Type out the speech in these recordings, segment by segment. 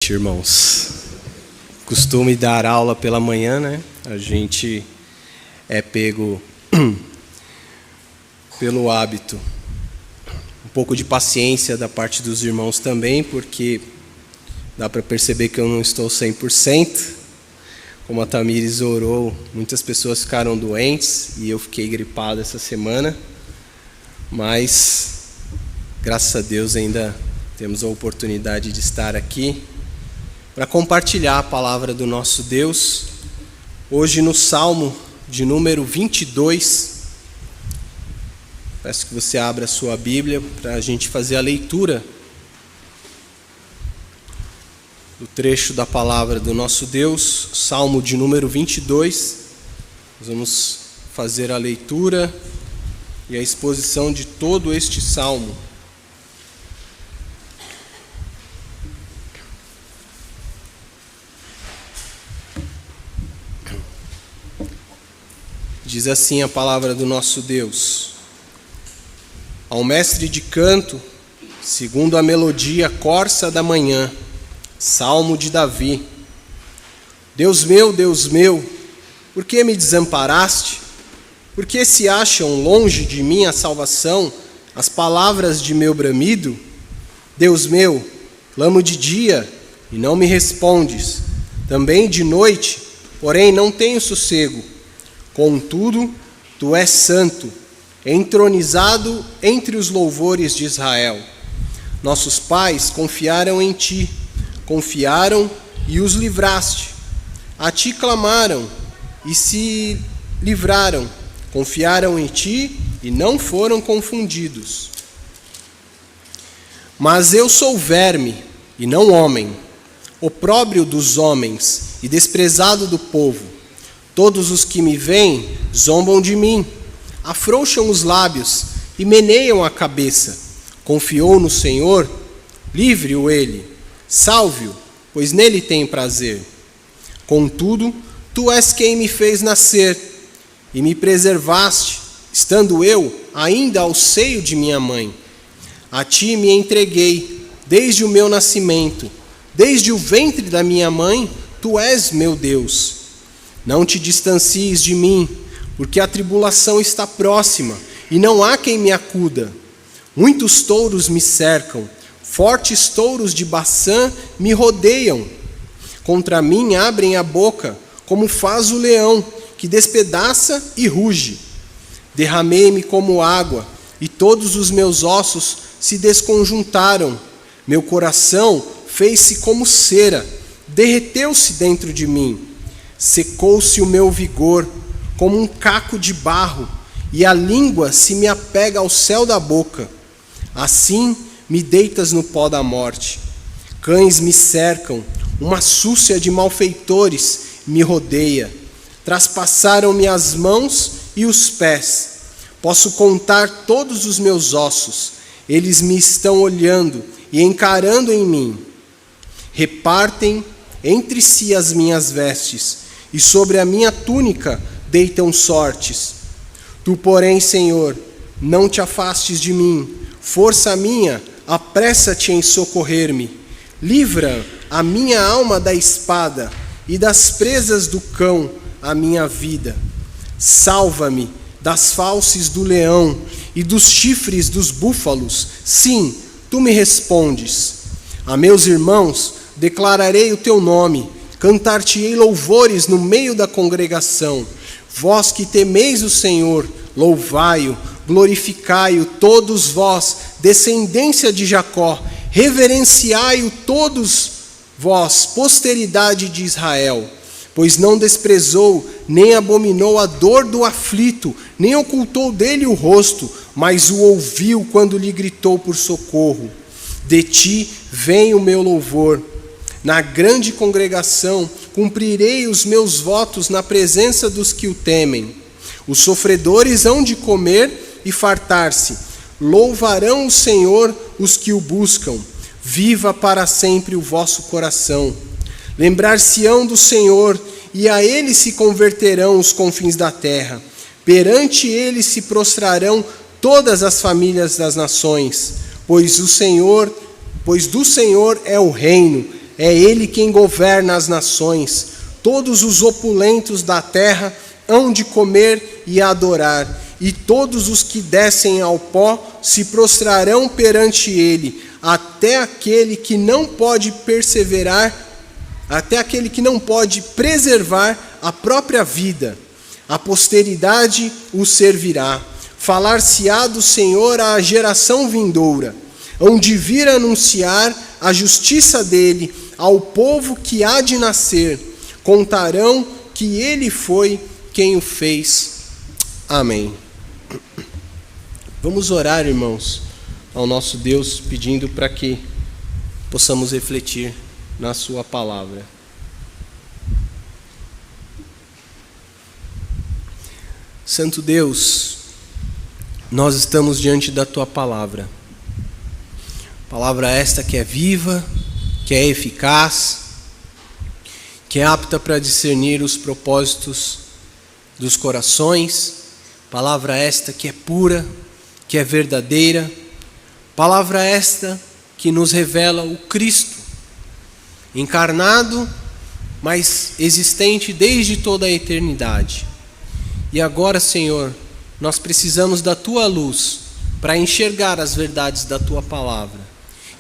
noite, irmãos. Costume dar aula pela manhã, né? A gente é pego pelo hábito. Um pouco de paciência da parte dos irmãos também, porque dá para perceber que eu não estou 100%. Como a Tamires orou, muitas pessoas ficaram doentes e eu fiquei gripado essa semana. Mas, graças a Deus, ainda temos a oportunidade de estar aqui para compartilhar a palavra do nosso Deus. Hoje no Salmo de número 22, peço que você abra a sua Bíblia para a gente fazer a leitura do trecho da palavra do nosso Deus, Salmo de número 22. Nós vamos fazer a leitura e a exposição de todo este salmo. Diz assim a palavra do nosso Deus: ao mestre de canto, segundo a melodia corça da manhã, salmo de Davi. Deus meu, por que me desamparaste? Por que se acham longe de mim a salvação, as palavras de meu bramido? Deus meu, clamo de dia e não me respondes, também de noite, porém não tenho sossego. Contudo, tu és santo, entronizado entre os louvores de Israel. Nossos pais confiaram em ti, confiaram e os livraste. A ti clamaram e se livraram, confiaram em ti e não foram confundidos. Mas eu sou verme e não homem, opróbrio dos homens e desprezado do povo. Todos os que me veem zombam de mim, afrouxam os lábios e meneiam a cabeça. Confiou no Senhor, livre-o ele, salve-o, pois nele tem prazer. Contudo, tu és quem me fez nascer e me preservaste, estando eu ainda ao seio de minha mãe. A ti me entreguei desde o meu nascimento, desde o ventre da minha mãe, tu és meu Deus. Não te distancies de mim, porque a tribulação está próxima, e não há quem me acuda. Muitos touros me cercam, fortes touros de Baçã me rodeiam. Contra mim abrem a boca, como faz o leão, que despedaça e ruge. Derramei-me como água, e todos os meus ossos se desconjuntaram. Meu coração fez-se como cera, derreteu-se dentro de mim. Secou-se o meu vigor como um caco de barro, e a língua se me apega ao céu da boca. Assim me deitas no pó da morte. Cães me cercam, uma súcia de malfeitores me rodeia. Traspassaram-me as mãos e os pés. Posso contar todos os meus ossos. Eles me estão olhando e encarando em mim. Repartem entre si as minhas vestes, e sobre a minha túnica deitam sortes. Tu, porém, Senhor, não te afastes de mim. Força minha, apressa-te em socorrer-me. Livra a minha alma da espada e das presas do cão a minha vida. Salva-me das fauces do leão e dos chifres dos búfalos. Sim, tu me respondes. A meus irmãos declararei o teu nome. Cantar-te-ei louvores no meio da congregação. Vós que temeis o Senhor, louvai-o, glorificai-o, todos vós, descendência de Jacó, reverenciai-o todos vós, posteridade de Israel. Pois não desprezou, nem abominou a dor do aflito, nem ocultou dele o rosto, mas o ouviu quando lhe gritou por socorro. De ti vem o meu louvor. Na grande congregação, cumprirei os meus votos na presença dos que o temem. Os sofredores hão de comer e fartar-se. Louvarão o Senhor os que o buscam. Viva para sempre o vosso coração. Lembrar-se-ão do Senhor, e a ele se converterão os confins da terra. Perante ele se prostrarão todas as famílias das nações, pois do Senhor é o reino, é Ele quem governa as nações. Todos os opulentos da terra hão de comer e adorar, e todos os que descem ao pó se prostrarão perante Ele, até aquele que não pode preservar a própria vida. A posteridade o servirá. Falar-se-á do Senhor à geração vindoura, hão de vir anunciar a justiça dele ao povo que há de nascer. Contarão que ele foi quem o fez. Amém. Vamos orar, irmãos, ao nosso Deus, pedindo para que possamos refletir na sua palavra. Santo Deus, nós estamos diante da tua palavra. Palavra esta que é viva, que é eficaz, que é apta para discernir os propósitos dos corações. Palavra esta que é pura, que é verdadeira. Palavra esta que nos revela o Cristo, encarnado, mas existente desde toda a eternidade. E agora, Senhor, nós precisamos da tua luz para enxergar as verdades da tua palavra.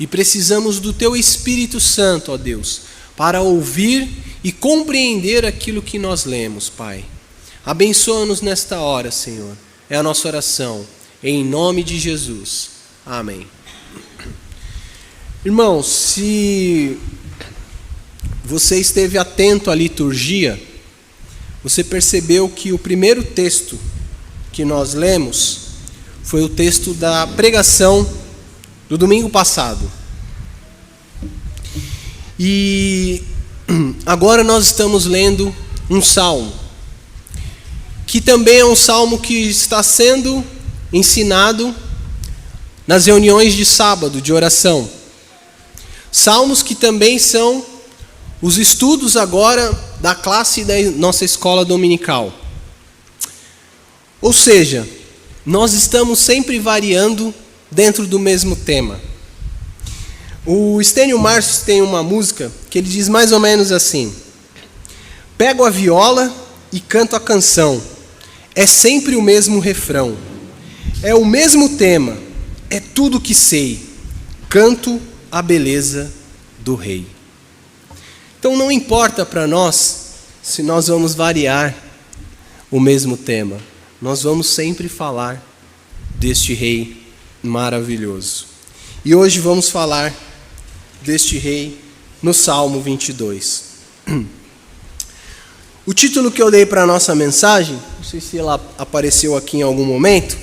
E precisamos do teu Espírito Santo, ó Deus, para ouvir e compreender aquilo que nós lemos, Pai. Abençoa-nos nesta hora, Senhor. É a nossa oração, em nome de Jesus. Amém. Irmãos, se você esteve atento à liturgia, você percebeu que o primeiro texto que nós lemos foi o texto da pregação do domingo passado. E agora nós estamos lendo um salmo, que também é um salmo que está sendo ensinado nas reuniões de sábado, de oração. Salmos que também são os estudos agora da classe da nossa escola dominical. Ou seja, nós estamos sempre variando dentro do mesmo tema. O Estênio Marços tem uma música que ele diz mais ou menos assim: pego a viola e canto a canção, é sempre o mesmo refrão, é o mesmo tema, é tudo que sei, canto a beleza do Rei. Então não importa para nós se nós vamos variar o mesmo tema, nós vamos sempre falar deste Rei maravilhoso. E hoje vamos falar deste Rei no Salmo 22. O título que eu dei para a nossa mensagem, não sei se ela apareceu aqui em algum momento,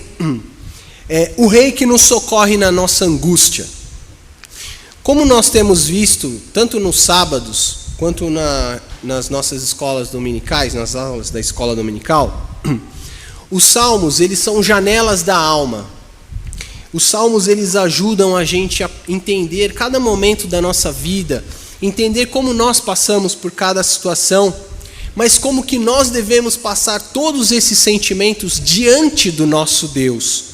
é O Rei que nos socorre na nossa angústia. Como nós temos visto, tanto nos sábados, quanto nas nossas escolas dominicais, nas aulas da escola dominical, os salmos, eles são janelas da alma. Os salmos, eles ajudam a gente a entender cada momento da nossa vida, entender como nós passamos por cada situação, mas como que nós devemos passar todos esses sentimentos diante do nosso Deus.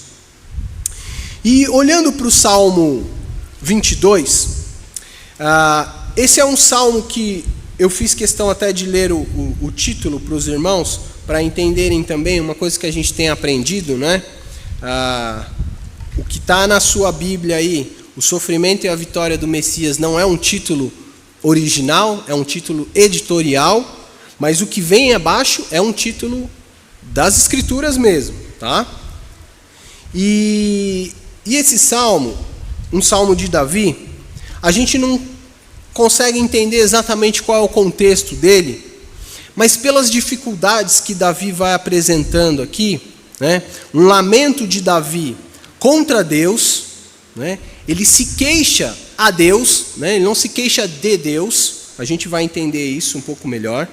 E olhando para o Salmo 22, esse é um salmo que eu fiz questão até de ler o título para os irmãos, para entenderem também uma coisa que a gente tem aprendido, né? O que está na sua Bíblia aí, o sofrimento e a vitória do Messias, não é um título original, é um título editorial, mas o que vem abaixo é um título das Escrituras mesmo, tá? E esse salmo, um salmo de Davi, a gente não consegue entender exatamente qual é o contexto dele, mas pelas dificuldades que Davi vai apresentando aqui, né, um lamento de Davi contra Deus, né, ele se queixa a Deus, né, ele não se queixa de Deus, a gente vai entender isso um pouco melhor.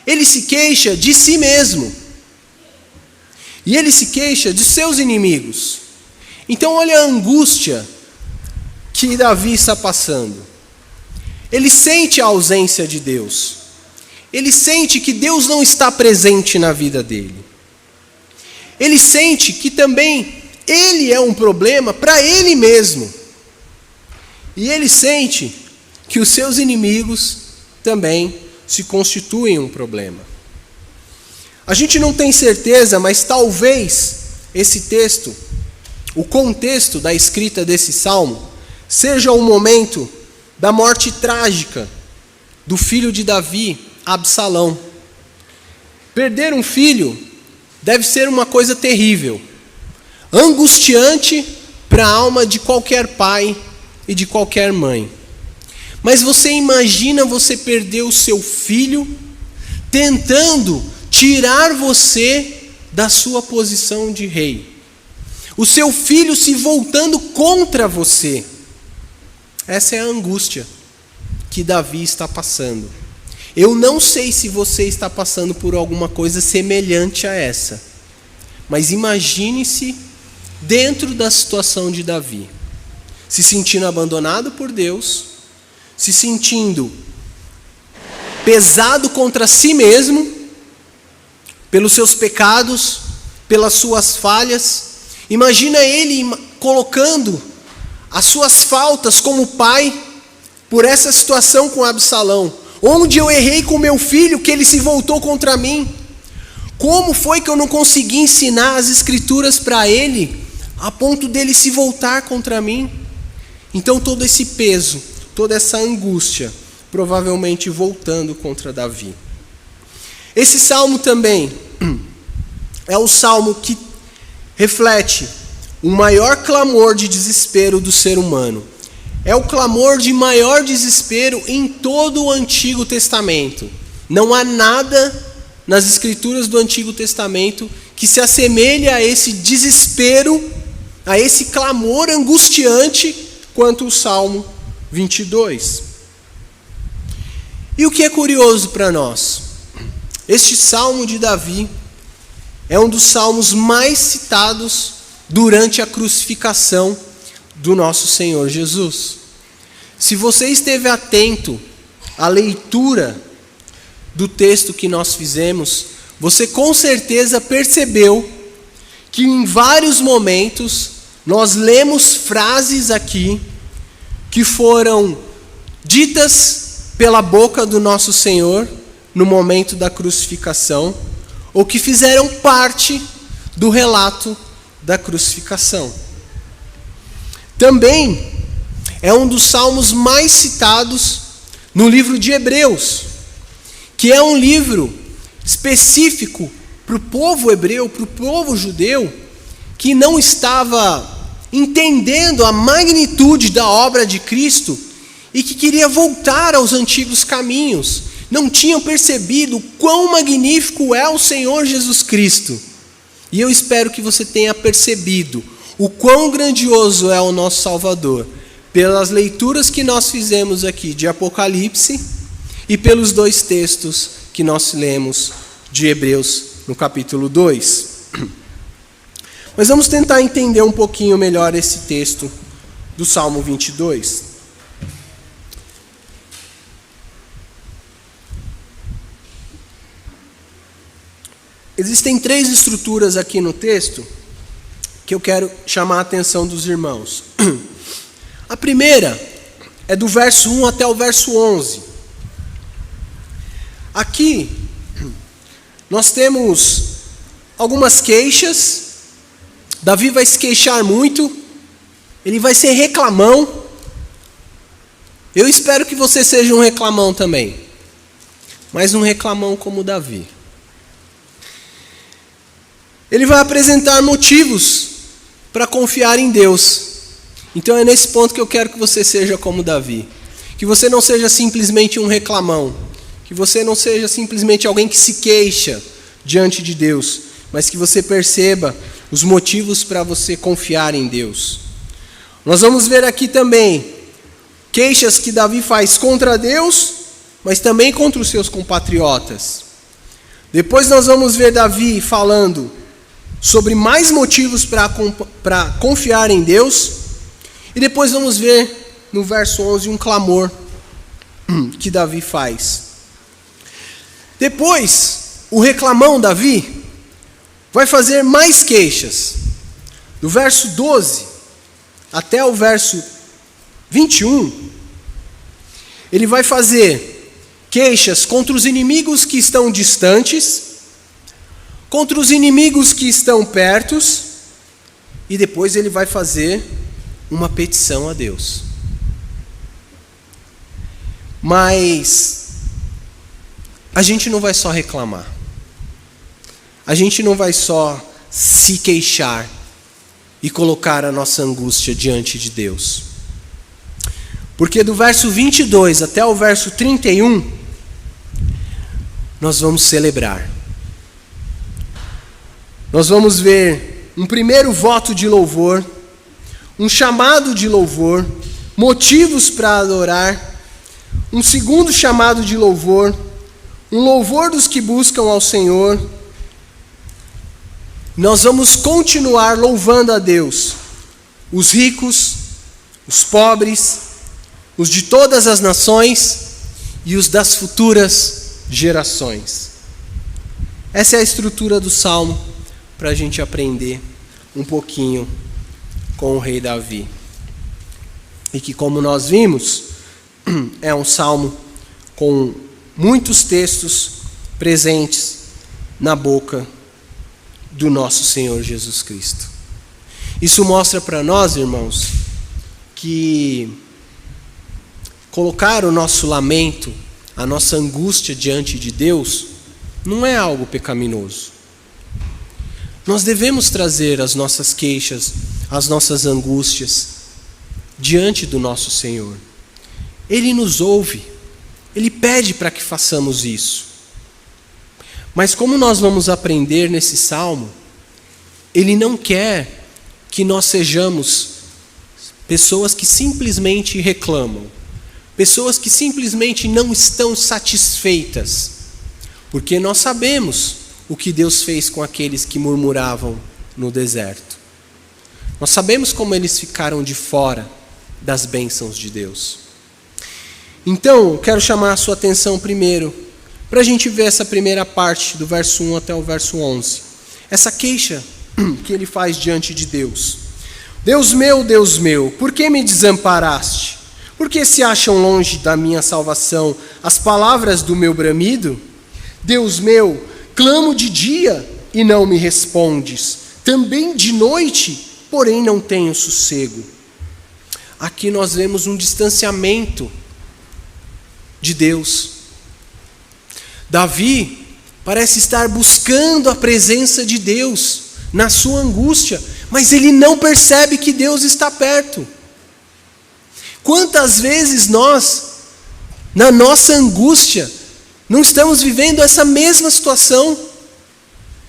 Ele se queixa de si mesmo, e ele se queixa de seus inimigos. Então olha a angústia que Davi está passando. Ele sente a ausência de Deus. Ele sente que Deus não está presente na vida dele. Ele sente que também ele é um problema para ele mesmo. E ele sente que os seus inimigos também se constituem um problema. A gente não tem certeza, mas talvez esse texto, o contexto da escrita desse salmo, seja o momento da morte trágica do filho de Davi, Absalão. Perder um filho deve ser uma coisa terrível, angustiante para a alma de qualquer pai e de qualquer mãe. Mas você imagina você perder o seu filho tentando tirar você da sua posição de rei. O seu filho se voltando contra você. Essa é a angústia que Davi está passando. Eu não sei se você está passando por alguma coisa semelhante a essa, mas imagine-se dentro da situação de Davi, se sentindo abandonado por Deus, se sentindo pesado contra si mesmo, pelos seus pecados, pelas suas falhas. Imagina ele colocando as suas faltas como pai por essa situação com Absalão. Onde eu errei com meu filho que ele se voltou contra mim? Como foi que eu não consegui ensinar as escrituras para ele a ponto dele se voltar contra mim? Então todo esse peso, toda essa angústia, provavelmente voltando contra Davi. Esse salmo também é o salmo que reflete o maior clamor de desespero do ser humano. É o clamor de maior desespero em todo o Antigo Testamento. Não há nada nas escrituras do Antigo Testamento que se assemelhe a esse desespero, a esse clamor angustiante quanto o Salmo 22. E o que é curioso para nós? Este Salmo de Davi é um dos salmos mais citados durante a crucificação do nosso Senhor Jesus. Se você esteve atento à leitura do texto que nós fizemos, você com certeza percebeu que em vários momentos nós lemos frases aqui que foram ditas pela boca do nosso Senhor no momento da crucificação, ou que fizeram parte do relato da crucificação. Também é um dos salmos mais citados no livro de Hebreus, que é um livro específico para o povo hebreu, para o povo judeu, que não estava entendendo a magnitude da obra de Cristo e que queria voltar aos antigos caminhos. Não tinham percebido quão magnífico é o Senhor Jesus Cristo. E eu espero que você tenha percebido o quão grandioso é o nosso Salvador, pelas leituras que nós fizemos aqui de Apocalipse e pelos dois textos que nós lemos de Hebreus no capítulo 2. Mas vamos tentar entender um pouquinho melhor esse texto do Salmo 22. Existem 3 estruturas aqui no texto que eu quero chamar a atenção dos irmãos. A primeira é do verso 1 até o verso 11. Aqui nós temos algumas queixas. Davi vai se queixar muito, ele vai ser reclamão. Eu espero que você seja um reclamão também, mas um reclamão como Davi. Ele vai apresentar motivos para confiar em Deus. Então é nesse ponto que eu quero que você seja como Davi. Que você não seja simplesmente um reclamão. Que você não seja simplesmente alguém que se queixa diante de Deus. Mas que você perceba os motivos para você confiar em Deus. Nós vamos ver aqui também queixas que Davi faz contra Deus, mas também contra os seus compatriotas. Depois nós vamos ver Davi falando sobre mais motivos para confiar em Deus. E depois vamos ver no verso 11 um clamor que Davi faz. Depois, o reclamão Davi vai fazer mais queixas. Do verso 12 até o verso 21, ele vai fazer queixas contra os inimigos que estão distantes, contra os inimigos que estão perto, e depois ele vai fazer uma petição a Deus. Mas a gente não vai só reclamar. A gente não vai só se queixar e colocar a nossa angústia diante de Deus. Porque do verso 22 até o verso 31, nós vamos celebrar. Nós vamos ver um primeiro voto de louvor, um chamado de louvor, motivos para adorar, um segundo chamado de louvor, um louvor dos que buscam ao Senhor. Nós vamos continuar louvando a Deus, os ricos, os pobres, os de todas as nações e os das futuras gerações. Essa é a estrutura do Salmo para a gente aprender um pouquinho com o rei Davi. E que, como nós vimos, é um salmo com muitos textos presentes na boca do nosso Senhor Jesus Cristo. Isso mostra para nós, irmãos, que colocar o nosso lamento, a nossa angústia diante de Deus, não é algo pecaminoso. Nós devemos trazer as nossas queixas, as nossas angústias diante do nosso Senhor. Ele nos ouve, Ele pede para que façamos isso. Mas como nós vamos aprender nesse salmo, Ele não quer que nós sejamos pessoas que simplesmente reclamam, pessoas que simplesmente não estão satisfeitas, porque nós sabemos o que Deus fez com aqueles que murmuravam no deserto. Nós sabemos como eles ficaram de fora das bênçãos de Deus. Então, eu quero chamar a sua atenção primeiro, para a gente ver essa primeira parte, do verso 1 até o verso 11. Essa queixa que ele faz diante de Deus. Deus meu, por que me desamparaste? Por que se acham longe da minha salvação as palavras do meu bramido? Deus meu, clamo de dia e não me respondes, também de noite, porém não tenho sossego. Aqui nós vemos um distanciamento de Deus. Davi parece estar buscando a presença de Deus na sua angústia, mas ele não percebe que Deus está perto. Quantas vezes nós, na nossa angústia, não estamos vivendo essa mesma situação?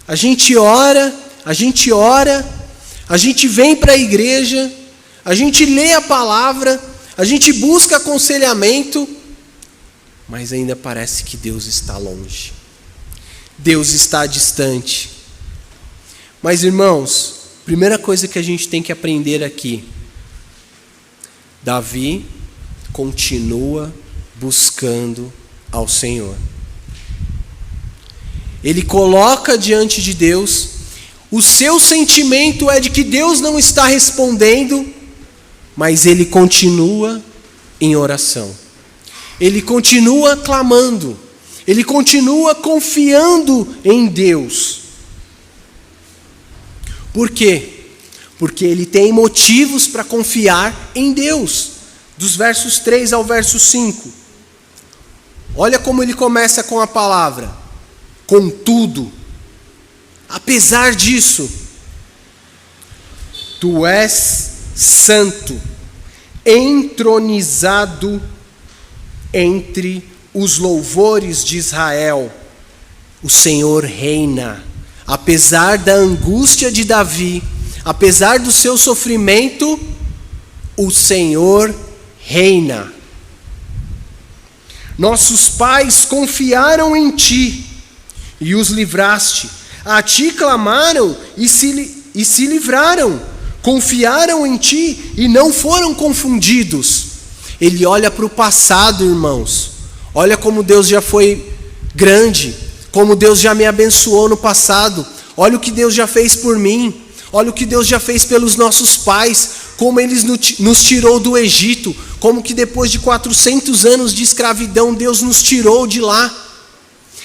A gente ora, a gente vem para a igreja, a gente lê a palavra, a gente busca aconselhamento, mas ainda parece que Deus está longe. Deus está distante. Mas, irmãos, primeira coisa que a gente tem que aprender aqui, Davi continua buscando ao Senhor. Ele coloca diante de Deus, o seu sentimento é de que Deus não está respondendo, mas ele continua em oração. Ele continua clamando, ele continua confiando em Deus. Por quê? Porque ele tem motivos para confiar em Deus. Dos versos 3 ao verso 5. Olha como ele começa com a palavra: contudo, apesar disso, tu és santo, entronizado entre os louvores de Israel. O Senhor reina. Apesar da angústia de Davi, apesar do seu sofrimento, o Senhor reina. Nossos pais confiaram em ti e os livraste. A ti clamaram e se livraram. Confiaram em ti e não foram confundidos. Ele olha para o passado, irmãos. Olha como Deus já foi grande, como Deus já me abençoou no passado. Olha o que Deus já fez por mim. Olha o que Deus já fez pelos nossos pais, como Ele nos tirou do Egito, como que depois de 400 anos de escravidão, Deus nos tirou de lá.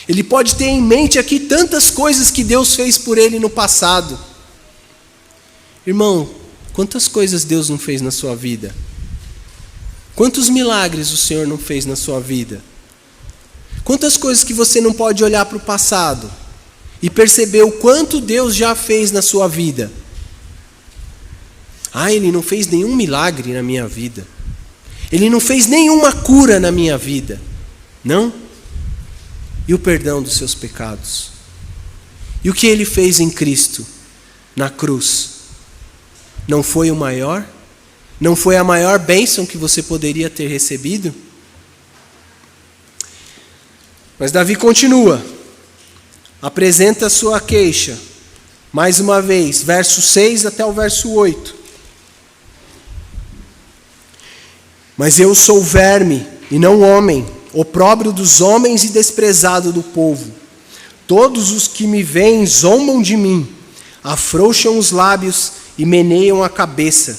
Ele pode ter em mente aqui tantas coisas que Deus fez por ele no passado. Irmão, quantas coisas Deus não fez na sua vida? Quantos milagres o Senhor não fez na sua vida? Quantas coisas que você não pode olhar para o passado e perceber o quanto Deus já fez na sua vida? Ele não fez nenhum milagre na minha vida. Ele não fez nenhuma cura na minha vida. Não? E o perdão dos seus pecados? E o que ele fez em Cristo, na cruz? Não foi o maior? Não foi a maior bênção que você poderia ter recebido? Mas Davi continua. Apresenta a sua queixa. Mais uma vez, verso 6 até o verso 8. Mas eu sou verme e não homem, opróbrio dos homens e desprezado do povo. Todos os que me veem zombam de mim, afrouxam os lábios e meneiam a cabeça.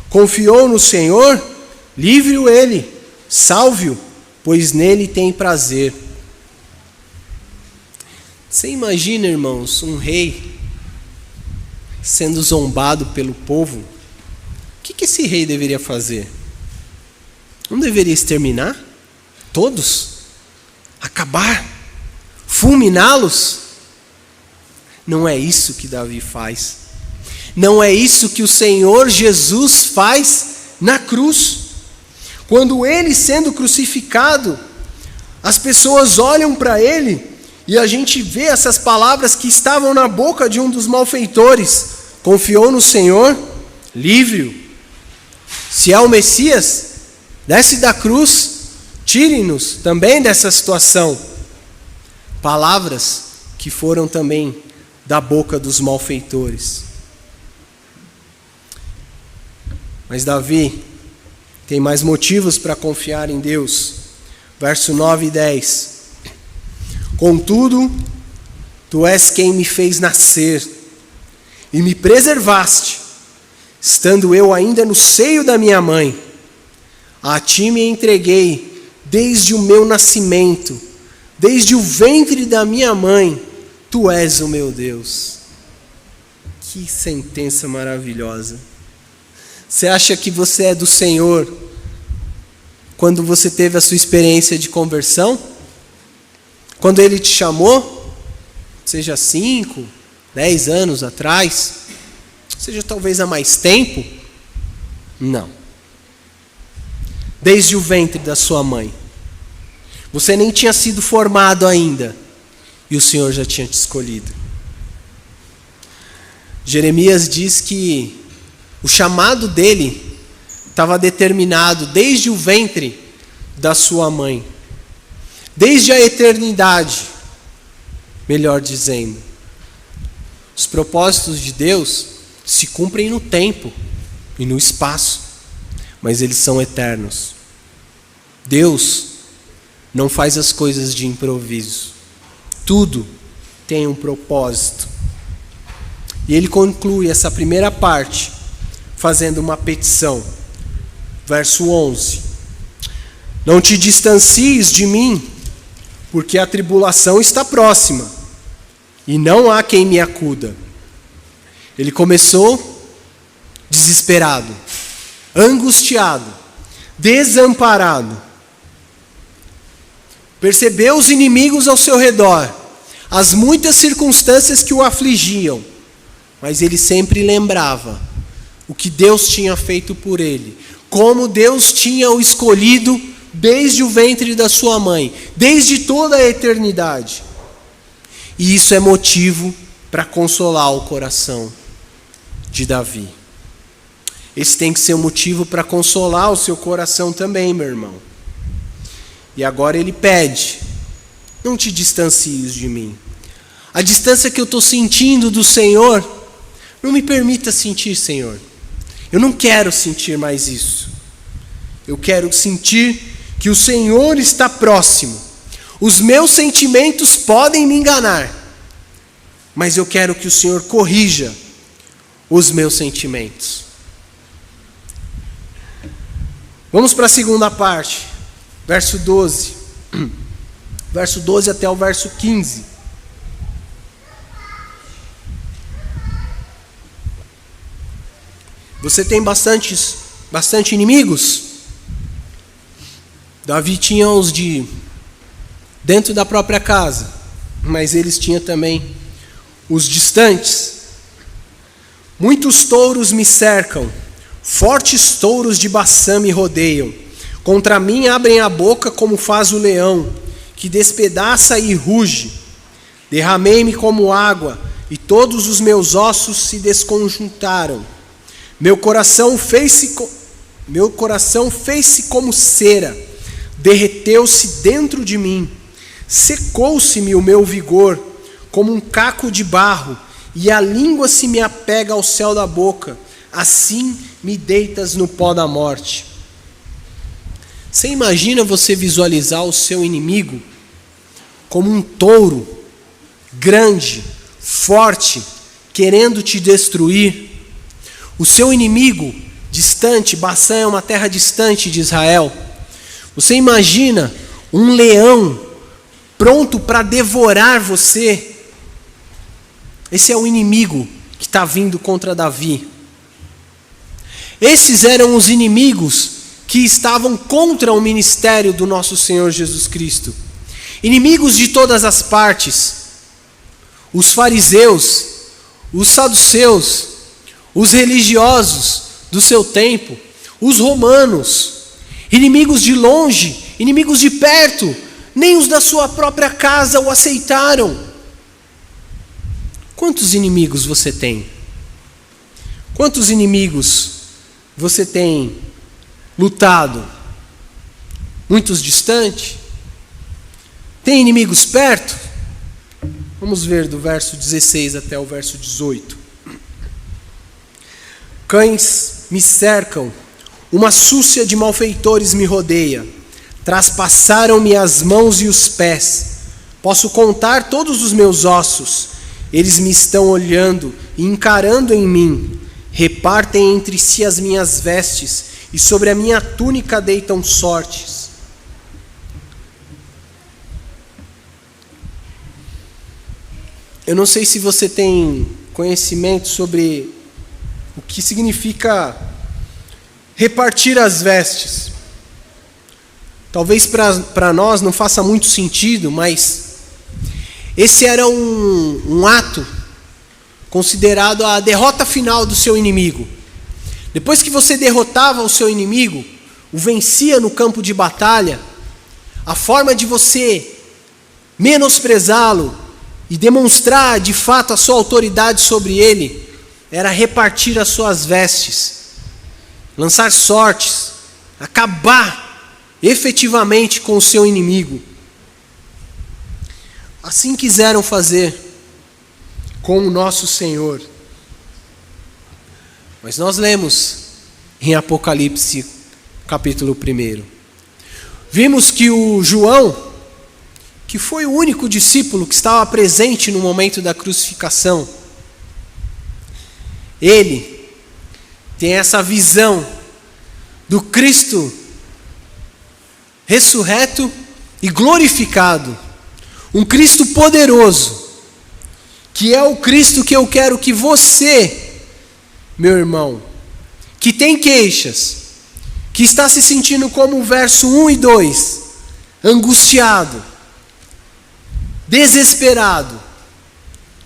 Confiou no Senhor? Livre-o ele, salve-o, pois nele tem prazer. Você imagina, irmãos, um rei sendo zombado pelo povo? O que esse rei deveria fazer? Não deveria exterminar todos? Acabar? Fulminá-los? Não é isso que Davi faz. Não é isso que o Senhor Jesus faz na cruz. Quando ele sendo crucificado, as pessoas olham para ele e a gente vê essas palavras que estavam na boca de um dos malfeitores. Confiou no Senhor? Livre-o. Se é o Messias, desce da cruz, tire-nos também dessa situação. Palavras que foram também da boca dos malfeitores. Mas Davi tem mais motivos para confiar em Deus. Verso 9 e 10. Contudo, tu és quem me fez nascer e me preservaste, estando eu ainda no seio da minha mãe. A ti me entreguei desde o meu nascimento, desde o ventre da minha mãe, tu és o meu Deus. Que sentença maravilhosa. Você acha que você é do Senhor quando você teve a sua experiência de conversão? Quando Ele te chamou, seja 5, 10 anos atrás, seja talvez há mais tempo? Não. Desde o ventre da sua mãe. Você nem tinha sido formado ainda, e o Senhor já tinha te escolhido. Jeremias diz que o chamado dele estava determinado desde o ventre da sua mãe. Desde a eternidade, melhor dizendo. Os propósitos de Deus se cumprem no tempo e no espaço, mas eles são eternos. Deus não faz as coisas de improviso. Tudo tem um propósito. E ele conclui essa primeira parte fazendo uma petição. Verso 11. Não te distancies de mim, porque a tribulação está próxima, e não há quem me acuda. Ele começou desesperado, angustiado, desamparado. Percebeu os inimigos ao seu redor, as muitas circunstâncias que o afligiam, mas ele sempre lembrava o que Deus tinha feito por ele, como Deus tinha o escolhido desde o ventre da sua mãe, desde toda a eternidade. E isso é motivo para consolar o coração de Davi. Esse tem que ser um motivo para consolar o seu coração também, meu irmão. E agora ele pede: não te distancies de mim. A distância que eu estou sentindo do Senhor, não me permita sentir, Senhor. Eu não quero sentir mais isso. Eu quero sentir que o Senhor está próximo. Os meus sentimentos podem me enganar, mas eu quero que o Senhor corrija os meus sentimentos. Vamos para a segunda parte, verso 12. Verso 12 até o verso 15. Você tem bastante inimigos? Davi tinha os de dentro da própria casa, mas eles tinham também os distantes. Muitos touros me cercam, fortes touros de Baçã me rodeiam. Contra mim abrem a boca como faz o leão, que despedaça e ruge. Derramei-me como água, e todos os meus ossos se desconjuntaram. Meu coração fez-se como cera, derreteu-se dentro de mim. Secou-se-me o meu vigor, como um caco de barro, e a língua se me apega ao céu da boca. Assim me deitas no pó da morte. Você imagina você visualizar o seu inimigo como um touro, grande, forte, querendo te destruir? O seu inimigo distante, Baçã é uma terra distante de Israel. Você imagina um leão pronto para devorar você? Esse é o inimigo que está vindo contra Davi. Esses eram os inimigos que estavam contra o ministério do nosso Senhor Jesus Cristo. Inimigos de todas as partes. Os fariseus, os saduceus, os religiosos do seu tempo, os romanos, inimigos de longe, inimigos de perto, nem os da sua própria casa o aceitaram. Quantos inimigos você tem? Quantos inimigos você tem lutado? Muitos distantes? Tem inimigos perto? Vamos ver do verso 16 até o verso 18. Cães me cercam, uma súcia de malfeitores me rodeia. Traspassaram-me as mãos e os pés. Posso contar todos os meus ossos. Eles me estão olhando e encarando em mim. Repartem entre si as minhas vestes, e sobre a minha túnica deitam sortes. Eu não sei se você tem conhecimento sobre o que significa repartir as vestes. Talvez para nós não faça muito sentido, mas esse era um ato considerado a derrota final do seu inimigo. Depois que você derrotava o seu inimigo, o vencia no campo de batalha, a forma de você menosprezá-lo e demonstrar de fato a sua autoridade sobre ele era repartir as suas vestes, lançar sortes, acabar efetivamente com o seu inimigo. Assim quiseram fazer com o nosso Senhor. Mas nós lemos em Apocalipse capítulo 1. Vimos que o João, que foi o único discípulo que estava presente no momento da crucificação, ele tem essa visão do Cristo ressurreto e glorificado, um Cristo poderoso, que é o Cristo que eu quero que você, meu irmão, que tem queixas, que está se sentindo como o verso 1 e 2, angustiado, desesperado,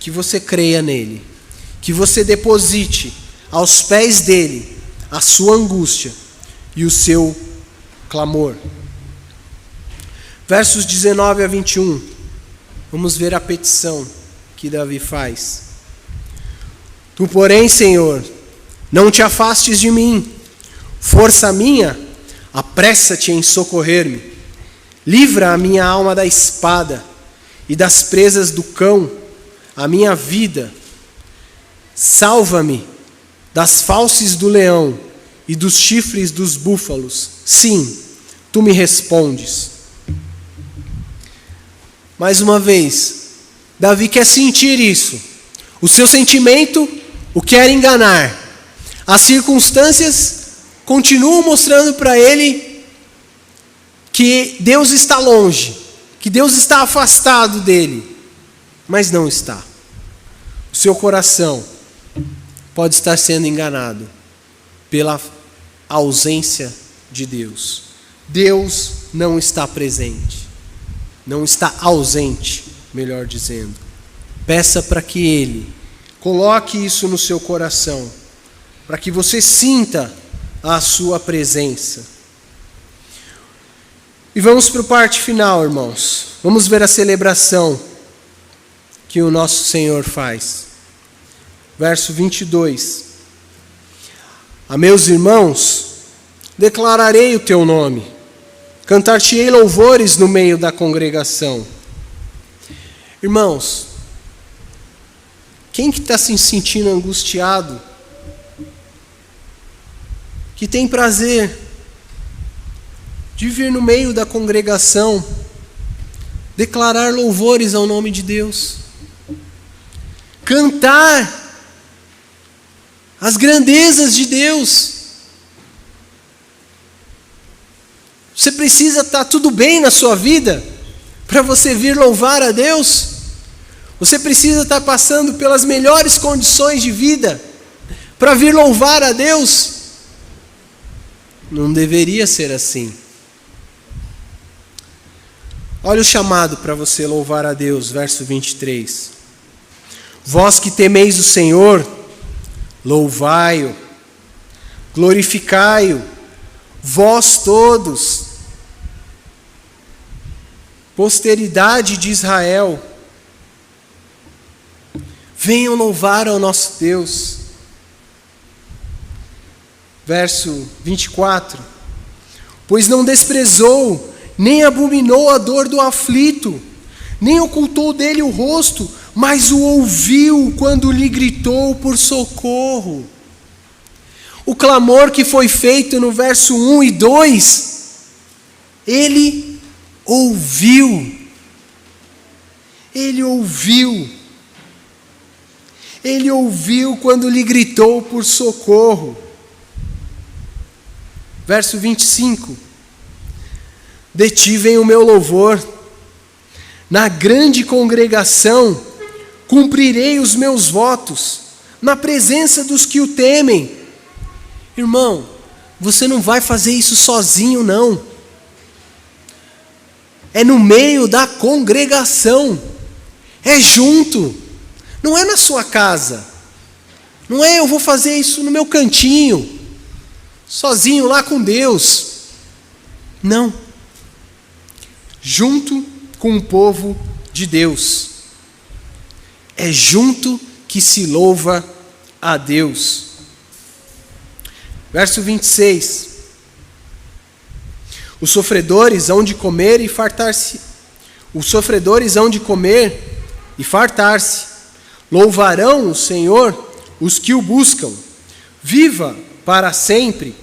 que você creia nele, que você deposite aos pés dele a sua angústia e o seu clamor. Versos 19 a 21, vamos ver a petição que Davi faz. Tu, porém, Senhor, não te afastes de mim, força minha, apressa-te em socorrer-me, livra a minha alma da espada e das presas do cão, a minha vida, salva-me das fauces do leão e dos chifres dos búfalos. Sim, tu me respondes. Mais uma vez, Davi quer sentir isso. O seu sentimento o quer enganar. As circunstâncias continuam mostrando para ele que Deus está longe, que Deus está afastado dele, mas não está. O seu coração pode estar sendo enganado pela ausência de Deus. Deus não está presente, não está ausente, melhor dizendo. Peça para que Ele coloque isso no seu coração, para que você sinta a sua presença. E vamos para a parte final, irmãos. Vamos ver a celebração que o nosso Senhor faz. Verso 22. A meus irmãos, declararei o teu nome, cantar-te-ei louvores no meio da congregação. Irmãos, quem que está se sentindo angustiado, que tem prazer de vir no meio da congregação, declarar louvores ao nome de Deus, cantar as grandezas de Deus? Você precisa estar tudo bem na sua vida para você vir louvar a Deus? Você precisa estar passando pelas melhores condições de vida para vir louvar a Deus? Não deveria ser assim. Olha o chamado para você louvar a Deus, verso 23. Vós que temeis o Senhor, louvai-o, glorificai-o, vós todos, posteridade de Israel, venham louvar ao nosso Deus. Verso 24. Pois não desprezou, nem abominou a dor do aflito, nem ocultou dele o rosto, mas o ouviu quando lhe gritou por socorro. O clamor que foi feito no verso 1 e 2, ele ouviu. Ele ouviu. Ele ouviu quando lhe gritou por socorro. Verso 25. De ti vem o meu louvor, na grande congregação cumprirei os meus votos, na presença dos que o temem. Irmão, você não vai fazer isso sozinho, não. É no meio da congregação, é junto, não é na sua casa, não é eu vou fazer isso no meu cantinho, sozinho lá com Deus. Não. Junto com o povo de Deus. É junto que se louva a Deus. Verso 26. Os sofredores hão de comer e fartar-se. Os sofredores hão de comer e fartar-se. Louvarão o Senhor os que o buscam. Viva para sempre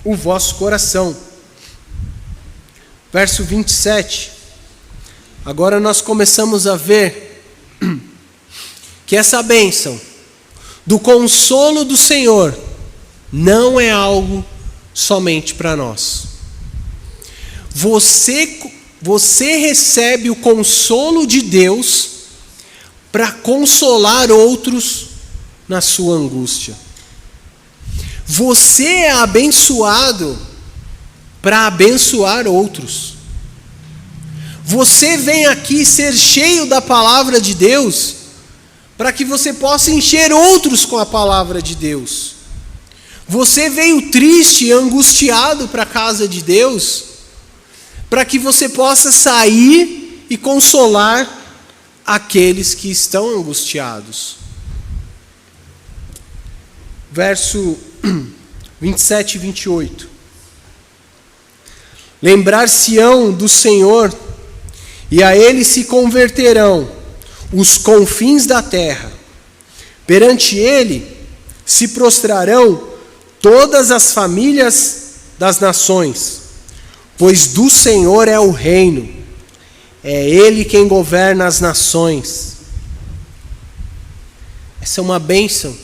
o vosso coração. Verso 27. Agora nós começamos a ver que essa bênção do consolo do Senhor não é algo somente para nós. Você recebe o consolo de Deus para consolar outros na sua angústia. Você é abençoado para abençoar outros. Você vem aqui ser cheio da palavra de Deus para que você possa encher outros com a palavra de Deus. Você veio triste e angustiado para a casa de Deus para que você possa sair e consolar aqueles que estão angustiados. Verso 27 e 28. Lembrar-se-ão do Senhor, e a Ele se converterão os confins da terra. Perante Ele se prostrarão todas as famílias das nações, pois do Senhor é o reino, é Ele quem governa as nações. Essa é uma bênção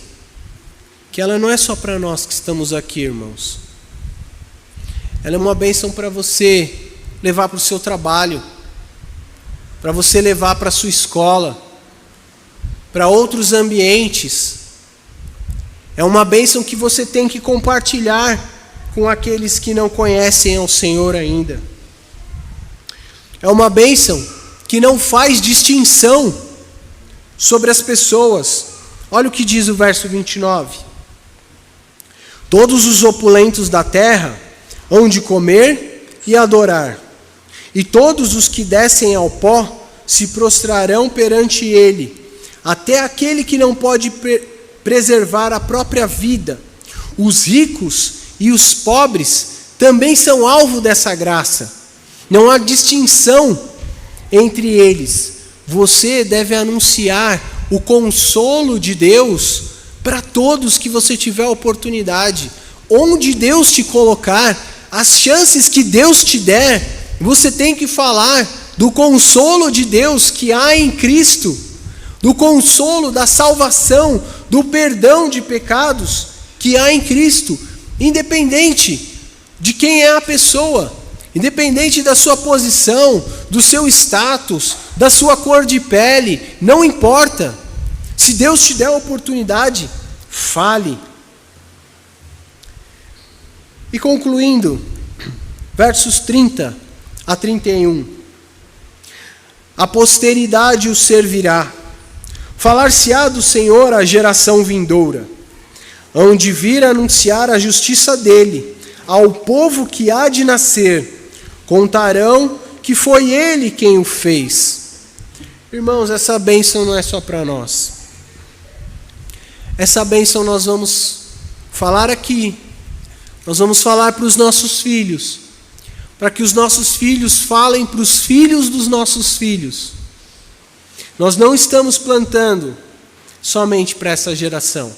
que ela não é só para nós que estamos aqui, irmãos. Ela é uma bênção para você levar para o seu trabalho, para você levar para a sua escola, para outros ambientes. É uma bênção que você tem que compartilhar com aqueles que não conhecem ao Senhor ainda. É uma bênção que não faz distinção sobre as pessoas. Olha o que diz o verso 29. Todos os opulentos da terra hão de comer e adorar, e todos os que descem ao pó se prostrarão perante ele, até aquele que não pode preservar a própria vida. Os ricos e os pobres também são alvo dessa graça. Não há distinção entre eles. Você deve anunciar o consolo de Deus para todos que você tiver oportunidade. Onde Deus te colocar, as chances que Deus te der, você tem que falar do consolo de Deus que há em Cristo, do consolo da salvação, do perdão de pecados que há em Cristo, independente de quem é a pessoa, independente da sua posição, do seu status, da sua cor de pele, não importa. Se Deus te der a oportunidade, fale. E concluindo, versos 30 a 31. A posteridade o servirá. Falar-se-á do Senhor à geração vindoura. Hão de vir anunciar a justiça dele ao povo que há de nascer. Contarão que foi ele quem o fez. Irmãos, essa bênção não é só para nós. Essa bênção nós vamos falar aqui. Nós vamos falar para os nossos filhos, para que os nossos filhos falem para os filhos dos nossos filhos. Nós não estamos plantando somente para essa geração.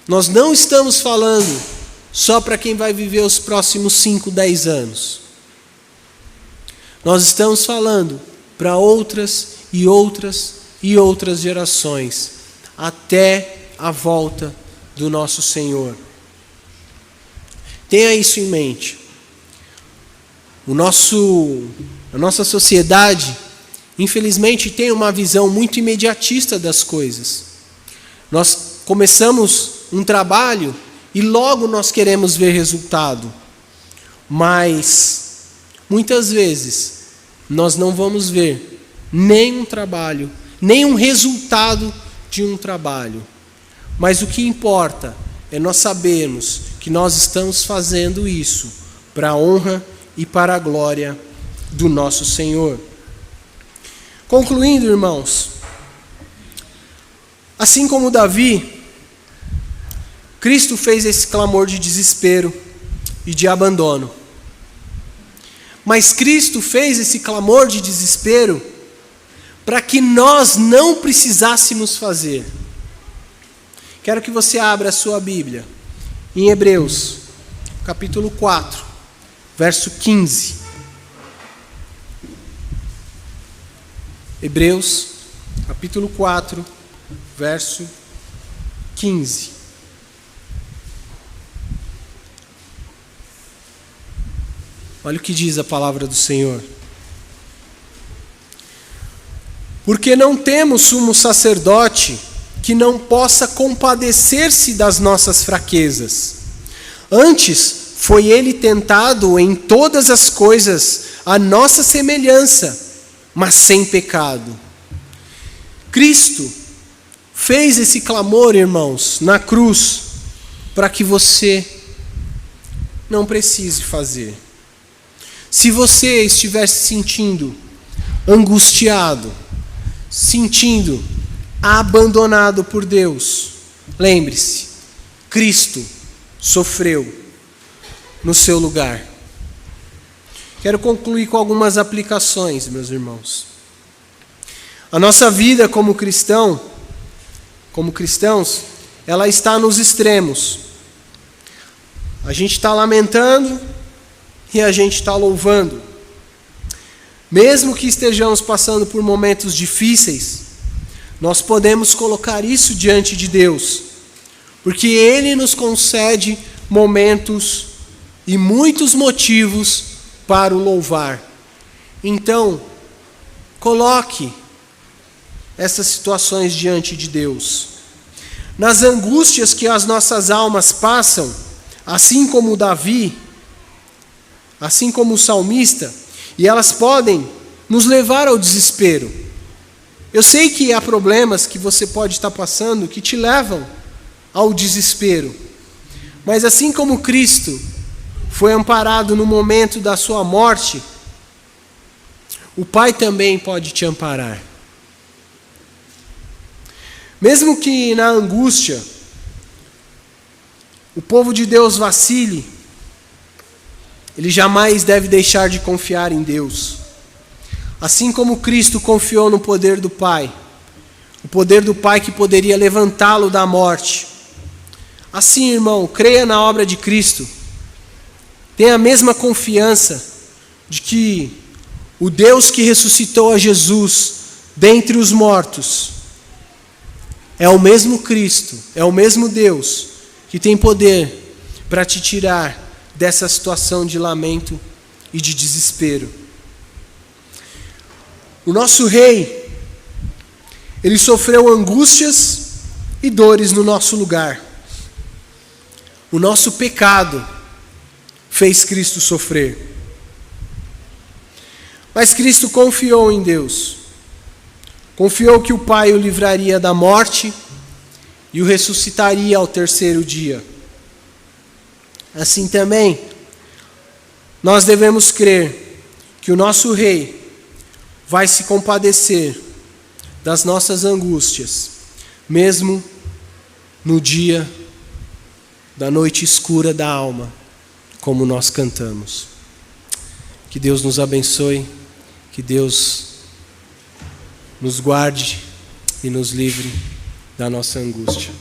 Nós não estamos falando só para quem vai viver os próximos 5, 10 anos. Nós estamos falando para outras e outras e outras gerações, até a volta do nosso Senhor. Tenha isso em mente. A nossa sociedade, infelizmente, tem uma visão muito imediatista das coisas. Nós começamos um trabalho e logo nós queremos ver resultado. Mas, muitas vezes, nós não vamos ver nem um trabalho, nem um resultado de um trabalho. Mas o que importa é nós sabermos que nós estamos fazendo isso para a honra e para a glória do nosso Senhor. Concluindo, irmãos, assim como Davi, Cristo fez esse clamor de desespero e de abandono. Mas Cristo fez esse clamor de desespero para que nós não precisássemos fazer. Quero que você abra a sua Bíblia em Hebreus, capítulo 4, verso 15. Hebreus, capítulo 4, verso 15. Olha o que diz a palavra do Senhor. Porque não temos sumo sacerdote que não possa compadecer-se das nossas fraquezas. Antes, foi ele tentado em todas as coisas à nossa semelhança, mas sem pecado. Cristo fez esse clamor, irmãos, na cruz, para que você não precise fazer. Se você estiver se sentindo angustiado, sentindo abandonado por Deus, lembre-se, Cristo sofreu no seu lugar. Quero concluir com algumas aplicações, meus irmãos. A nossa vida como cristãos, ela está nos extremos. A gente está lamentando e a gente está louvando. Mesmo que estejamos passando por momentos difíceis, nós podemos colocar isso diante de Deus, porque Ele nos concede momentos e muitos motivos para o louvar. Então, coloque essas situações diante de Deus. Nas angústias que as nossas almas passam, assim como Davi, assim como o salmista, e elas podem nos levar ao desespero. Eu sei que há problemas que você pode estar passando que te levam ao desespero. Mas assim como Cristo foi amparado no momento da sua morte, o Pai também pode te amparar. Mesmo que na angústia o povo de Deus vacile, ele jamais deve deixar de confiar em Deus. Assim como Cristo confiou no poder do Pai, o poder do Pai que poderia levantá-lo da morte. Assim, irmão, creia na obra de Cristo. Tenha a mesma confiança de que o Deus que ressuscitou a Jesus dentre os mortos é o mesmo Cristo, é o mesmo Deus que tem poder para te tirar dessa situação de lamento e de desespero. O nosso Rei, ele sofreu angústias e dores no nosso lugar. O nosso pecado fez Cristo sofrer. Mas Cristo confiou em Deus. Confiou que o Pai o livraria da morte e o ressuscitaria ao terceiro dia. Assim também, nós devemos crer que o nosso Rei vai se compadecer das nossas angústias, mesmo no dia da noite escura da alma, como nós cantamos. Que Deus nos abençoe, que Deus nos guarde e nos livre da nossa angústia.